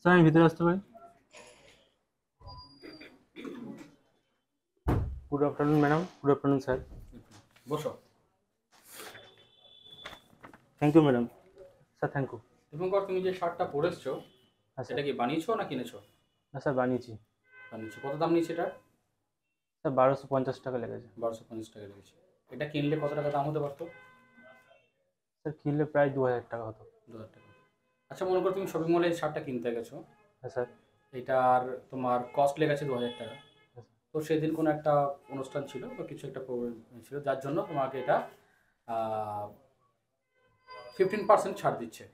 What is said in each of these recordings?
Sir আমি ভিতরে আসতে পারি? Good afternoon madam, good afternoon sir. বসো। Thank you madam. Sir thank you. Dipankar, তুমি যে শার্টটা পরেছো হ্যাঁ স্যার। এটা কি বানিয়েছো না কিনেছো? হ্যাঁ স্যার বানিয়েছি। বানিয়েছো। কত দাম নিয়েছে এটার? স্যার 1250 টাকা লেগেছে। 1250 টাকা লেগেছে। এটা কিনলে কত টাকা দাম হতে পারতো? স্যার কিনলে প্রায় 2000 টাকা হতো। 2000 টাকা। আচ্ছা, মনে করো তুমি শপিং মলে শার্টটা কিনতে গেছো, হ্যাঁ স্যার। এটার তোমার কস্ট লেগেছে 2000 টাকা। হ্যাঁ স্যার। তো সেদিন কোনো একটা অনুষ্ঠান ছিল বা কিছু একটা প্রোগ্রাম ছিল যার জন্য তোমাকে এটা 15% ছাড় দিচ্ছে।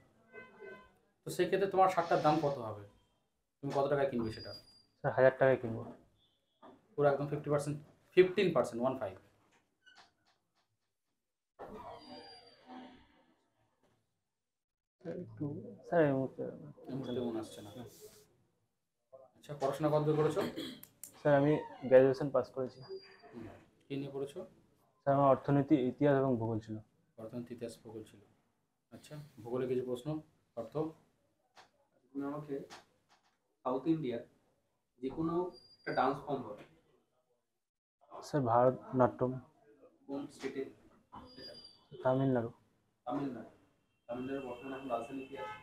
তো সেই ক্ষেত্রে তোমার শার্টটার দাম কত হবে? তুমি কত টাকায় কিনবে সেটা? স্যার 1000 টাকায় কিনবো। পুরো একদম 50%, 15%, 15। স্যার একটু, স্যার এই মুহূর্তে এই মুহূর্তে মনে আসছে না। আচ্ছা, পড়াশোনা কত দূর করেছো? স্যার আমি গ্র্যাজুয়েশন পাস করেছি। কী নিয়ে পড়েছো? স্যার আমার অর্থনীতি, ইতিহাস এবং ভূগোল ছিল। অর্থনীতি, ইতিহাস, ভূগোল ছিল। আচ্ছা, ভূগোলে কিছু প্রশ্ন। অর্থ। তুমি আমাকে সাউথ ইন্ডিয়ার যে কোনো একটা ডান্স ফর্ম বলো। স্যার ভারতনাট্যম। কোন স্টেটে? তামিলনাড়ু। তামিলনাড়ু। তামিলনাড়ুর বর্তমানে এখন রাজধানী কি আছে?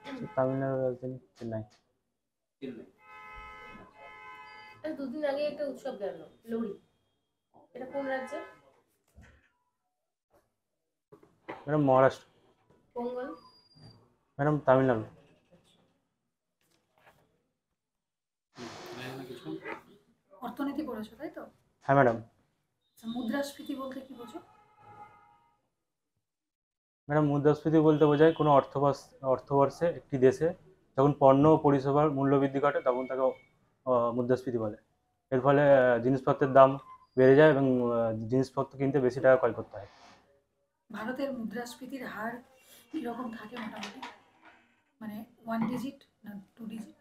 স্যার তামিলনাড়ুর রাজধানী চেন্নাই। চেন্নাই। দুদিন আগে একটা উৎসব গেল, লোহড়ি। এটা কোন রাজ্যে? ম্যাডাম মহারাষ্ট্র। পোঙ্গল? ম্যাডাম তামিলনাড়ু। কিছু। অর্থনীতি পড়েছো তাই তো? হ্যাঁ ম্যাডাম। আচ্ছা, মুদ্রাস্ফীতি বলতে কি বোঝো? ম্যাডাম মুদ্রাস্ফীতি বলতে বোঝায় কোনো অর্থবর্ষে একটি দেশে যখন পণ্য ও পরিষেবার মূল্যবৃদ্ধি ঘটে তখন তাকে মুদ্রাস্ফীতি বলে। এর ফলে জিনিসপত্রের দাম বেড়ে যায় এবং জিনিসপত্র কিনতে বেশি টাকা ক্রয় করতে হয়। ভারতের মুদ্রাস্ফীতির হার কিরকম থাকে মোটামুটি? মানে 1 ডিজিট না 2 ডিজিট?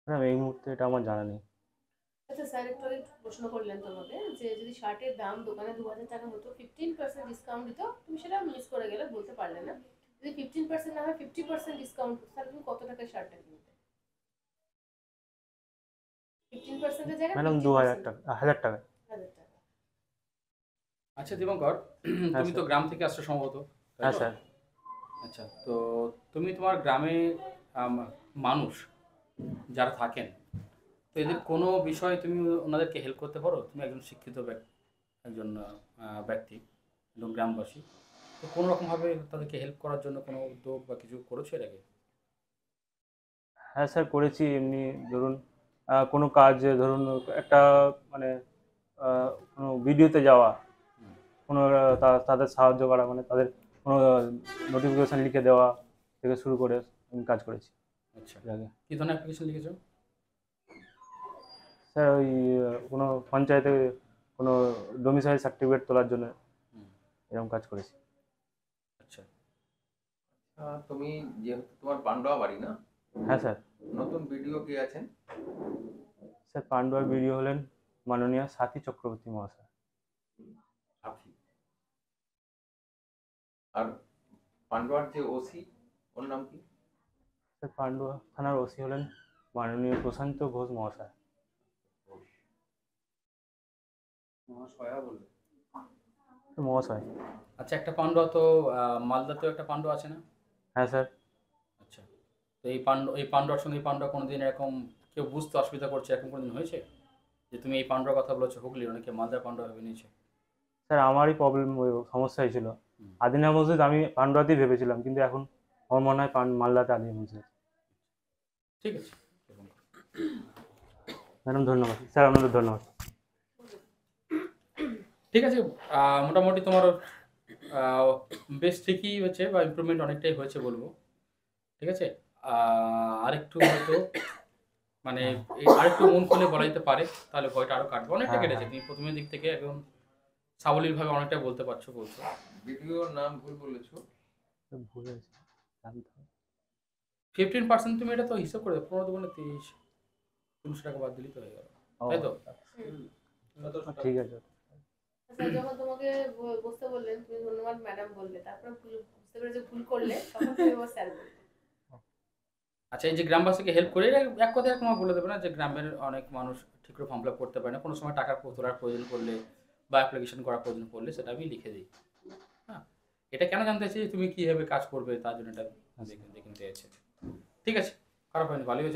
ম্যাডাম এই মুহূর্তে এটা আমার জানা নেই। আচ্ছা স্যার, একটু আগে প্রশ্ন করলেন তোমাকে যে যদি শার্টের দাম দোকানে 2000 টাকা হতো, 15% ডিসকাউন্ট দিত, তুমি সেটা মিস করে গেলে, বলতে পারলে না। যদি 15% না হয় 50% ডিসকাউন্ট হতো, তাহলে তুমি কত টাকায় শার্টটা কিনতে? 15%-এর জায়গায় ম্যাডাম 50%। 2000 টাকা, 1000 টাকা। 1000 টাকা। আচ্ছা দীপঙ্কর, হ্যাঁ তুমি তো স্যার। গ্রাম থেকে আসছো সম্ভবত, তাই হ্যাঁ তো? স্যার। আচ্ছা, তো তুমি তোমার গ্রামে মানুষ যারা থাকেন, তো এদের কোনো বিষয়ে তুমি ওনাদেরকে হেল্প করতে পারো? তুমি একজন শিক্ষিত একজন ব্যক্তি, একজন গ্রামবাসী। তো কোনো রকমভাবে তাদেরকে হেল্প করার জন্য কোনো উদ্যোগ বা কিছু করেছো এর আগে? হ্যাঁ স্যার করেছি। এমনি ধরুন কোনো কাজ, ধরুন একটা মানে কোনো ভিডিওতে যাওয়া, হুম। কোনো তাদের সাহায্য করা, মানে তাদের কোনো নোটিফিকেশন লিখে দেওয়া থেকে শুরু করে আমি কাজ করেছি আচ্ছা, এর আগে। কী ধরনের অ্যাপ্লিকেশন লিখেছো? স্যার ওই কোনো পঞ্চায়েতে কোনো ডোমিসাইল সার্টিফিকেট তোলার জন্য হুম। এরকম কাজ করেছি। আচ্ছা। তুমি যেহেতু তোমার পান্ডুয়া বাড়ি না, হ্যাঁ স্যার। নতুন ভিডিও কে আছেন? স্যার পান্ডুয়ার ভিডিও হলেন মাননীয় সাথী চক্রবর্তী মহাশয়। সাথী। আর পান্ডুয়ার যে ওসি, ওর নাম কি? স্যার পান্ডুয়া থানার ওসি হলেন মাননীয় প্রশান্ত ঘোষ মহাশয়। মহাশয়া বলবে। মহাশয়। আচ্ছা, একটা পাণ্ডা তো মালদাতেও একটা পাণ্ডা আছে না? হ্যাঁ স্যার। আচ্ছা, তো এই পাণ্ডার সঙ্গে এই পাণ্ডা কোনোদিন এরকম কেউ বুঝতে অসুবিধা করছে, এরকম কোনোদিন হয়েছে যে তুমি এই পাণ্ডার কথা বলেছো হুগলির, অনেকে মালদার পাণ্ডা ভেবে নিয়েছে? স্যার আমারই প্রবলেম, সমস্যা হয়েছিল। হুম। আদিনা মসজিদ আমি পান্ডুয়াতেই ভেবেছিলাম, কিন্তু এখন আমার মনে হয় মালদাতে আদিনা মসজিদ। ঠিক আছে। ম্যাডাম ধন্যবাদ স্যার, আপনাদের ধন্যবাদ। ঠিক আছে। মোটামুটি তোমার বেশ ঠিকই হয়েছে বা ইমপ্রুভমেন্ট অনেকটাই হয়েছে বলবো। ঠিক আছে। আরেকটু হয়তো মানে আরেকটু মন খুলে বলা যেতে পারে, তাহলে ভয়টা আরও কাটবে। অনেকটা হ্যাঁ কেটেছে, হ্যাঁ। তুমি প্রথমের দিক থেকে একদম সাবলীলভাবে অনেকটাই বলতে পারছো বলছো। ভিডিওর নাম ভুল বলেছো। ভুল হয়েছে, জানতে হবে। 15% তুমি এটা তো হিসাব করে 15 × 23, 300 টাকা বাদ দিলেই তো হয়ে গেল, ও তাই তো? ঠিক আছে। আচ্ছা, যখন তোমাকে বসতে বললেন, তুমি ধন্যবাদ ম্যাডাম বললে, তারপর বুঝতে পেরে যে ভুল করলে, তখন তুমি আবার স্যার বললে। আচ্ছা, এই যে গ্রামবাসীকে হেল্প করে, এটা এক কথায় তোমার বলে দেবে না যে গ্রামের অনেক মানুষ ঠিক করে ফর্ম ফিল আপ করতে পারে না, কোনো সময় টাকা তোলার প্রয়োজন পড়লে বা অ্যাপ্লিকেশন করার প্রয়োজন পড়লে সেটা আমি লিখে দিই। হ্যাঁ, এটা কেন জানতে চাইছি, তুমি কীভাবে কাজ করবে তার জন্য এটা দেখে নিতে চাইছে। ঠিক আছে, খারাপ হয়নি, ভালোই হয়েছে।